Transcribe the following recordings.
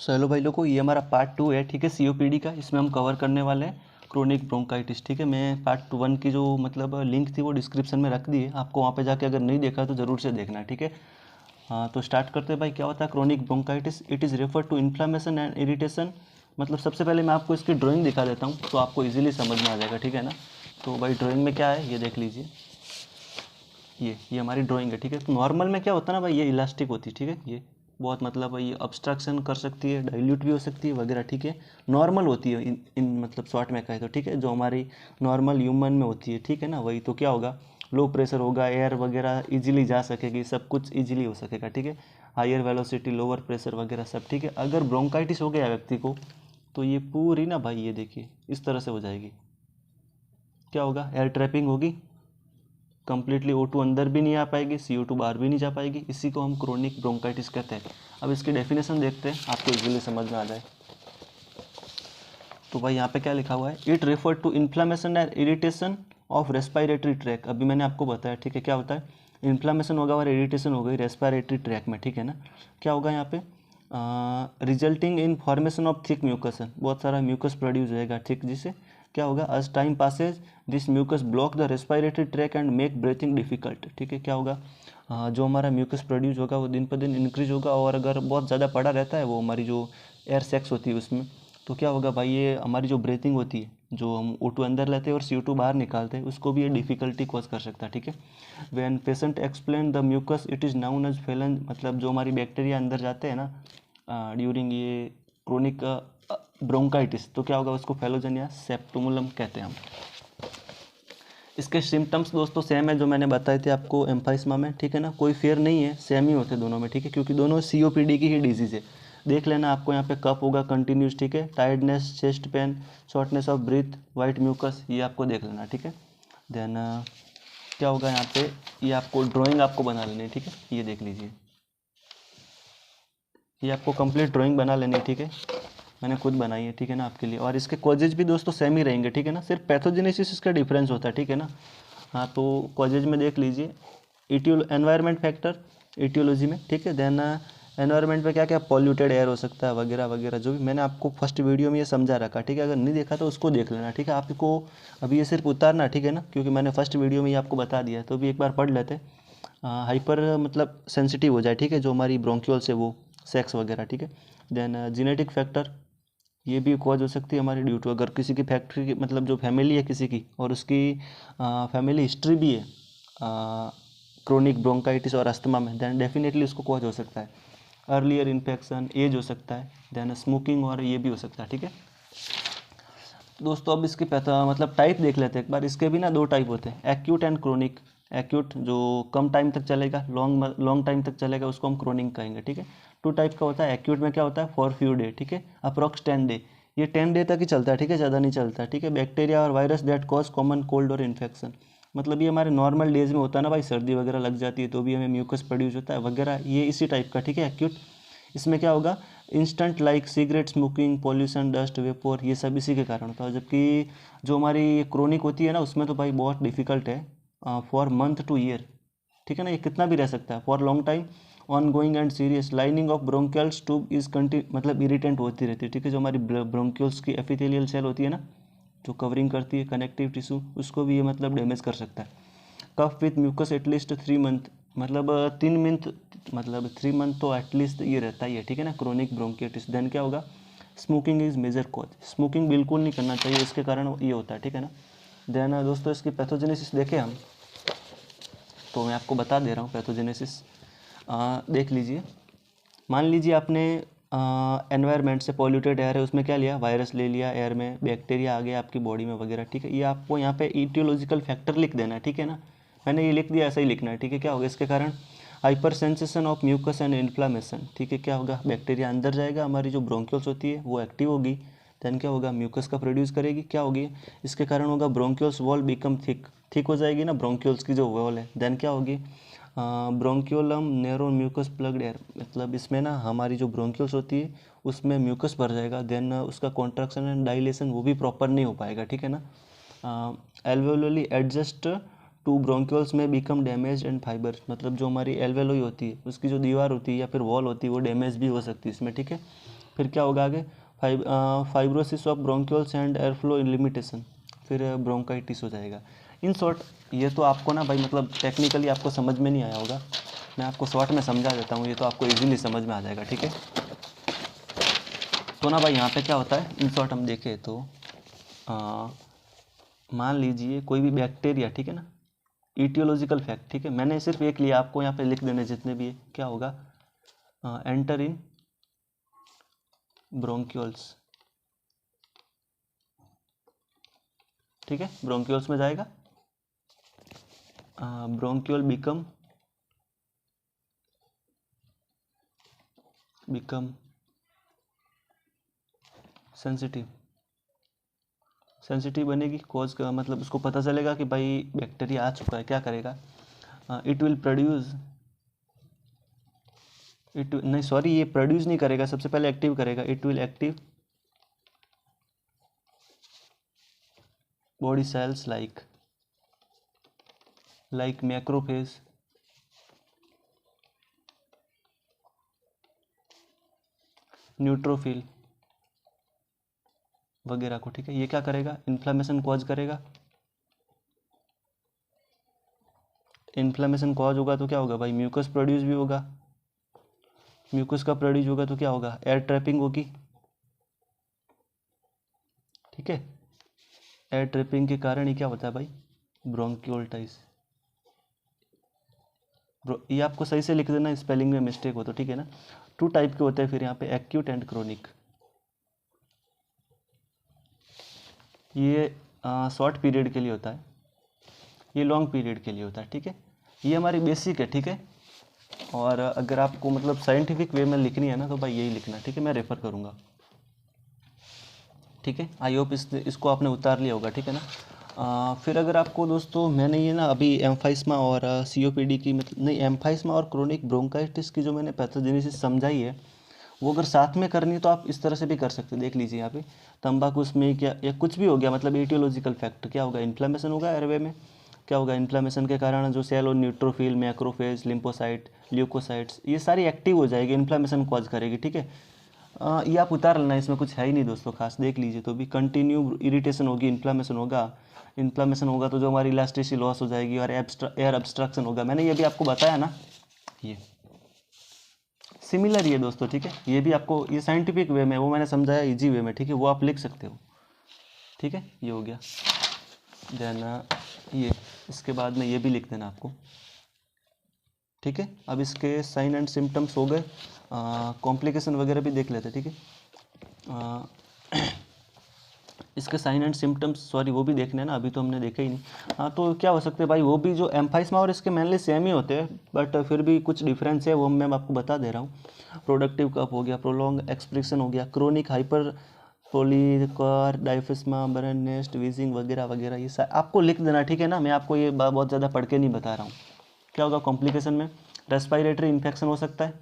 So hello भाई लोगों, ये हमारा पार्ट 2 है। ठीक है, सीओपीडी का। इसमें हम कवर करने वाले हैं क्रोनिक ब्रोंकाइटिस। ठीक है, मैं पार्ट 1 की जो मतलब लिंक थी वो डिस्क्रिप्शन में रख दी है, आपको वहाँ पे जाके अगर नहीं देखा तो ज़रूर से देखना। ठीक है, हाँ तो स्टार्ट करते हैं भाई। क्या होता है chronic bronchitis? It is refer to inflammation and irritation. मतलब सबसे पहले मैं आपको इसकी ड्राइंग दिखा देता हूँ तो आपको ईजिली समझ में आ जाएगा। ठीक है ना, तो भाई ड्राइंग में क्या है ये देख लीजिए। ये हमारी ड्राइंग है। ठीक है, तो नॉर्मल में क्या होता है ना भाई, ये इलास्टिक होती है। ठीक है, ये बहुत मतलब ये ऑब्स्ट्रक्शन कर सकती है, डाइल्यूट भी हो सकती है वगैरह। ठीक है, नॉर्मल होती है इन मतलब शॉर्ट में कहे तो। ठीक है, जो हमारी नॉर्मल ह्यूमन में होती है। ठीक है ना, वही तो क्या होगा, लो प्रेशर होगा, एयर वगैरह इजीली जा सकेगी, सब कुछ इजीली हो सकेगा। ठीक है, हायर वेलोसिटी, लोअर प्रेशर वगैरह सब। ठीक है, अगर ब्रोंकाइटिस हो गया व्यक्ति को तो ये पूरी ना भाई, ये देखिए इस तरह से हो जाएगी। क्या होगा, एयर ट्रैपिंग होगी, कंप्लीटली O2 अंदर भी नहीं आ पाएगी, CO2 बाहर भी नहीं जा पाएगी। इसी को हम क्रोनिक ब्रोंकाइटिस कहते हैं। अब इसकी डेफिनेशन देखते हैं, आपको इजीली समझ में आ जाए। तो भाई यहाँ पे क्या लिखा हुआ है, it refer to inflammation and irritation of respiratory tract. अभी मैंने आपको बताया। ठीक है, क्या होता है, इन्फ्लामेशन होगा और इरिटेशन हो गई रेस्पिरेटरी ट्रैक में। ठीक है ना, क्या होगा यहाँ पे, resulting in formation of thick mucus. बहुत सारा म्यूकस प्रोड्यूस होएगा। ठीक, जिससे क्या होगा, as time passes this mucus block the respiratory tract and make breathing difficult. ठीक है, क्या होगा, जो हमारा म्यूकस प्रोड्यूस होगा वो दिन पर दिन इंक्रीज होगा, और अगर बहुत ज़्यादा पड़ा रहता है वो हमारी जो एयर सेक्स होती है उसमें, तो क्या होगा भाई, ये हमारी जो ब्रीथिंग होती है, जो हम O2 अंदर लेते हैं और CO2 बाहर निकालते हैं, उसको भी ये डिफिकल्टी कॉज कर सकता है। ठीक है, when patient explain the mucus it is known as phlegm. मतलब जो हमारी बैक्टीरिया अंदर जाते हैं ना ड्यूरिंग ये क्रोनिक ब्रोंकाइटिस, तो क्या होगा, उसको फेलोजन या सेप्टुमुलम कहते हैं हम। इसके सिम्टम्स दोस्तों सेम है जो मैंने बताए थे आपको एम्फाइस्मा में। ठीक है ना, कोई फेयर नहीं है, सेम ही होते दोनों में। ठीक है, क्योंकि दोनों COPD की ही डिजीज़ है। देख लेना, आपको यहाँ पे कफ होगा कंटिन्यूस। ठीक है, tiredness, chest pain, shortness of breath, white mucus, ये आपको देख लेना। ठीक है, देन क्या होगा यहाँ पे, ये आपको ड्राइंग आपको बना लेनी है। ठीक है, ये देख लीजिए, ये आपको कंप्लीट ड्राइंग बना लेनी है। ठीक है, मैंने खुद बनाई है। ठीक है ना, आपके लिए। और इसके कॉजेज भी दोस्तों सेम ही रहेंगे। ठीक है ना, सिर्फ पैथोजेनेसिस इसका डिफरेंस होता है। ठीक है ना, हाँ तो कॉजेज में देख लीजिए, एनवायरनमेंट फैक्टर इटियोलॉजी में। ठीक है, देन एनवायरनमेंट में क्या क्या पॉल्यूटेड एयर हो सकता है वगैरह वगैरह, जो भी मैंने आपको फर्स्ट वीडियो में ये समझा रखा। ठीक है, अगर नहीं देखा तो उसको देख लेना। ठीक है, आपको अभी ये सिर्फ उतारना। ठीक है ना, क्योंकि मैंने फर्स्ट वीडियो में ये आपको बता दिया, तो भी एक बार पढ़ लेते, हाइपर मतलब सेंसिटिव हो जाए। ठीक है, जो हमारी ब्रोंक्यूल्स है वो, सेक्स वगैरह। ठीक है, देन जेनेटिक फैक्टर, ये भी कॉज हो सकती है हमारी ड्यू टू, अगर किसी की फैक्ट्री की मतलब जो फैमिली है किसी की और उसकी फैमिली हिस्ट्री भी है क्रोनिक ब्रोंकाइटिस और अस्थमा में, देन डेफिनेटली उसको कॉज हो सकता है। अर्लियर इन्फेक्शन, एज हो सकता है, देन स्मोकिंग, और ये भी हो सकता है। ठीक है दोस्तों, अब इसकी मतलब टाइप देख लेते हैं एक बार। इसके भी ना दो टाइप होते हैं, एक्यूट एंड क्रोनिक। एक्यूट जो कम टाइम तक चलेगा, लॉन्ग लॉन्ग टाइम तक चलेगा, उसको हम क्रोनिक कहेंगे। ठीक है, टू टाइप का होता है। एक्यूट में क्या होता है, फॉर फ्यू डे। ठीक है, अप्रॉक्स 10 डे, ये 10 डे तक ही चलता है। ठीक है, ज़्यादा नहीं चलता। ठीक है, बैक्टीरिया और virus that cause common cold और इन्फेक्शन। मतलब ये हमारे नॉर्मल डेज में होता है ना भाई, सर्दी वगैरह लग जाती है तो भी हमें म्यूकस प्रोड्यूस होता है वगैरह, ये इसी टाइप का। ठीक है, एक्यूट। इसमें क्या होगा, instant like cigarette smoking, pollution, dust, vapour, ये सब इसी के कारण होता है। जबकि जो हमारी क्रोनिक होती है ना, उसमें तो भाई बहुत डिफिकल्ट है, फॉर मंथ टू ईयर। ठीक है ना, ये कितना भी रह सकता है, for long time, on going and serious. Lining of bronchioles tube is मतलब इरिटेंट होती रहती है। ठीक है, जो हमारी ब्रोंकियल्स की एपिथेलियल सेल होती है ना, जो कवरिंग करती है कनेक्टिव टिश्यू, उसको भी ये मतलब डैमेज कर सकता है। Cough with mucus at least 3 month, मतलब 3 मंथ, मतलब 3 मंथ तो एटलीस्ट ये रहता ही है। ठीक है ना, क्रोनिक ब्रोंकिटिस। देन क्या होगा, smoking is major cause. Smoking बिल्कुल नहीं करना चाहिए, इसके कारण ये होता है। ठीक है ना, देन दोस्तों इसकी पैथोजेनेसिस देखें हम, तो मैं आपको बता दे रहा हूँ पैथोजेनेसिस। देख लीजिए, मान लीजिए आपने एनवायरनमेंट से पॉल्यूटेड एयर है, उसमें क्या लिया, वायरस ले लिया, एयर में बैक्टीरिया आ गया आपकी बॉडी में वगैरह। ठीक है, ये आपको यहाँ पे ईटियोलॉजिकल फैक्टर लिख देना है। ठीक है ना, मैंने ये लिख दिया, ऐसा ही लिखना है। ठीक है, क्या होगा इसके कारण, hyper sensation of mucus and inflammation. ठीक है, क्या होगा, बैक्टीरिया अंदर जाएगा, हमारी जो ब्रोंक्यूल्स होती है वो एक्टिव होगी, देन क्या होगा, म्यूकस का प्रोड्यूस करेगी। क्या होगी, इसके कारण होगा bronchioles wall become thick, thick हो जाएगी ना ब्रोंक्यूल्स की जो वॉल है। देन क्या होगी, ब्रोंक्यूलम नैरो म्यूकस प्लग्ड एयर, मतलब इसमें ना हमारी जो ब्रोंक्यूल्स होती है उसमें म्यूकस भर जाएगा, देन उसका कॉन्ट्रैक्शन एंड डाइलेशन वो भी प्रॉपर नहीं हो पाएगा। ठीक है ना, एल्वेओली एडजस्ट टू ब्रोंक्यूल्स में बिकम डैमेज एंड फाइबर, मतलब जो हमारी एल्वेलोई होती है उसकी जो दीवार होती है या फिर वॉल होती है वो डैमेज भी हो सकती है इसमें, ठीक है। फिर क्या होगा आगे, fibrosis of bronchioles and air flow limitation, फिर ब्रोंकाइटिस हो जाएगा। इन शॉर्ट ये तो आपको ना भाई मतलब टेक्निकली आपको समझ में नहीं आया होगा, मैं आपको शॉर्ट में समझा देता हूँ, ये तो आपको इजीली समझ में आ जाएगा, ठीक है। तो ना भाई यहाँ पे क्या होता है, इन शॉर्ट हम देखें तो मान लीजिए कोई भी बैक्टीरिया, ठीक है ना, ईटियोलॉजिकल फैक्ट, ठीक है, मैंने सिर्फ एक लिया, आपको यहाँ पे लिख देने जितने भी है, क्या होगा, एंटर इन ब्रोंक्यूल्स, ठीक है, ब्रोंक्यूल्स में जाएगा, ब्रोंक्यूल बिकम सेंसिटिव, सेंसिटिव बनेगी, कॉज का मतलब उसको पता चलेगा कि भाई बैक्टीरिया आ चुका है, क्या करेगा, इट विल प्रोड्यूस, इट नहीं सॉरी ये प्रोड्यूस नहीं करेगा, सबसे पहले एक्टिव करेगा, it will active body cells like macrophage, neutrophil वगैरह को, ठीक है। ये क्या करेगा, इन्फ्लामेशन कॉज करेगा, इन्फ्लामेशन कॉज होगा तो क्या होगा भाई, म्यूकस प्रोड्यूस भी होगा, म्यूकस का प्रोड्यूस होगा तो क्या होगा, एयर ट्रैपिंग होगी, ठीक है। एयर ट्रैपिंग के कारण ही क्या होता है भाई, ब्रोंकियोल्टाइस, ये आपको सही से लिख देना, स्पेलिंग में मिस्टेक हो तो, ठीक है ना। टू टाइप के होते हैं फिर यहाँ पे, एक्यूट एंड क्रोनिक। ये शॉर्ट पीरियड के लिए होता है, ये लॉन्ग पीरियड के लिए होता है, ठीक है। ये हमारी बेसिक है, ठीक है। और अगर आपको मतलब साइंटिफिक वे में लिखनी है ना तो भाई यही लिखना, ठीक है, मैं रेफर करूँगा, ठीक है। आई होप इसको आपने उतार लिया होगा, ठीक है ना। फिर अगर आपको दोस्तों मैंने ये ना अभी एम्फाइस्मा और सीओपीडी की मतलब नहीं, एम्फाइस्मा और क्रोनिक ब्रोंकाइटिस की जो मैंने पैथोजेनेसिस समझाई है वो अगर साथ में करनी है तो आप इस तरह से भी कर सकते हैं, देख लीजिए यहाँ पे, तंबाकू स्मेक या कुछ भी हो गया, मतलब एटियोलॉजिकल फैक्टर क्या होगा, इन्फ्लामेशन होगा एयरवे में, क्या होगा, इन्फ्लामेशन के कारण जो सेल और न्यूट्रोफिल, मैक्रोफेज, लिम्फोसाइट, ल्यूकोसाइट्स ये सारी एक्टिव हो जाएगी, इन्फ्लामेशन कॉज करेगी, ठीक है। ये आप उतार लेना, इसमें कुछ है ही नहीं दोस्तों खास, देख लीजिए तो भी कंटिन्यू इरिटेशन होगी, इन्फ्लामेशन होगा, इन्फ्लामेशन होगा तो जो हमारी इलास्टिसिटी लॉस हो जाएगी और एयर ऑब्स्ट्रक्शन होगा, मैंने ये भी आपको बताया ना, ये सिमिलर ही है दोस्तों, ठीक है। ये भी आपको ये साइंटिफिक वे में वो मैंने समझाया इजी वे में, ठीक है, वो आप लिख सकते हो, ठीक है। ये हो गया, देन ये इसके बाद में ये भी लिख देना आपको, ठीक है। अब इसके साइन एंड सिम्टम्स हो गए, कॉम्प्लिकेशन वगैरह भी देख लेते, ठीक है। इसके साइन एंड सिम्टम्स सॉरी वो भी देखने ना, अभी तो हमने देखा ही नहीं। हाँ तो क्या हो सकते हैं भाई, वो भी जो एम्फाइस्मा और इसके मेनली सेम ही होते हैं, बट फिर भी कुछ डिफरेंस है वो मैं आपको बता दे रहा हूँ। प्रोडक्टिव कफ हो गया, प्रोलॉन्ग एक्सप्रेशन हो गया, क्रोनिक हाइपर पोलिकार डायफिस्मा, बर्न नेस्ट, वीजिंग वगैरह वगैरह, ये आपको लिख देना, ठीक है ना। मैं आपको ये बहुत ज़्यादा पढ़ के नहीं बता रहा हूँ। क्या होगा कॉम्प्लिकेशन में, रेस्पिरेटरी इन्फेक्शन हो सकता है,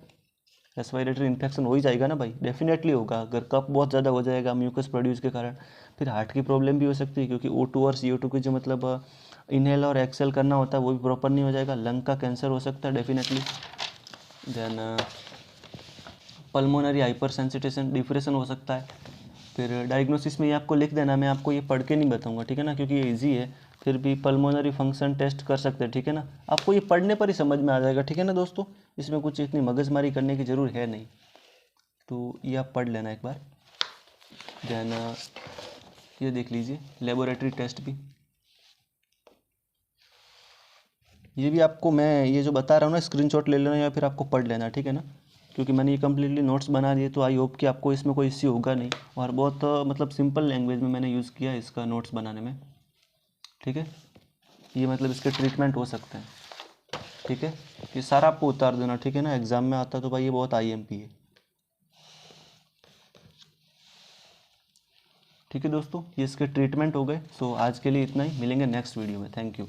रेस्पिरेटरी इन्फेक्शन हो ही जाएगा ना भाई, डेफिनेटली होगा, अगर कफ बहुत ज़्यादा हो जाएगा म्यूकस प्रोड्यूस के कारण। फिर हार्ट की प्रॉब्लम भी हो सकती है, क्योंकि O2 और CO2 की जो मतलब इनहेल और एक्सेल करना होता है वो भी प्रॉपर नहीं हो जाएगा। लंग का कैंसर हो सकता है definitely. Then pulmonary hypersensitisation, depression हो सकता है। फिर डायग्नोसिस में ये आपको लिख देना, मैं आपको ये पढ़ के नहीं बताऊंगा, ठीक है ना, क्योंकि ये ईजी है। फिर भी पल्मोनरी फंक्शन टेस्ट कर सकते हैं, ठीक है ना, आपको ये पढ़ने पर ही समझ में आ जाएगा, ठीक है ना दोस्तों, इसमें कुछ इतनी मगजमारी करने की ज़रूर है नहीं, तो ये आप पढ़ लेना एक बार। देन ये देख लीजिए लेबोरेटरी टेस्ट भी, ये भी आपको मैं ये जो बता रहा हूँ ना स्क्रीनशॉट ले लेना या फिर आपको पढ़ लेना, ठीक है ना, क्योंकि मैंने ये कम्प्लीटली नोट्स बना दिए, तो आई होप कि आपको इसमें कोई इश्यू होगा नहीं, और बहुत मतलब सिंपल लैंग्वेज में मैंने यूज़ किया है इसका नोट्स बनाने में, ठीक है। ये मतलब इसके ट्रीटमेंट हो सकते हैं, ठीक है। ये सारा आपको उतार देना, ठीक है ना, एग्जाम में आता तो भाई ये बहुत IMP है, ठीक है दोस्तों। ये इसके ट्रीटमेंट हो गए। सो आज के लिए इतना ही, मिलेंगे नेक्स्ट वीडियो में, थैंक यू।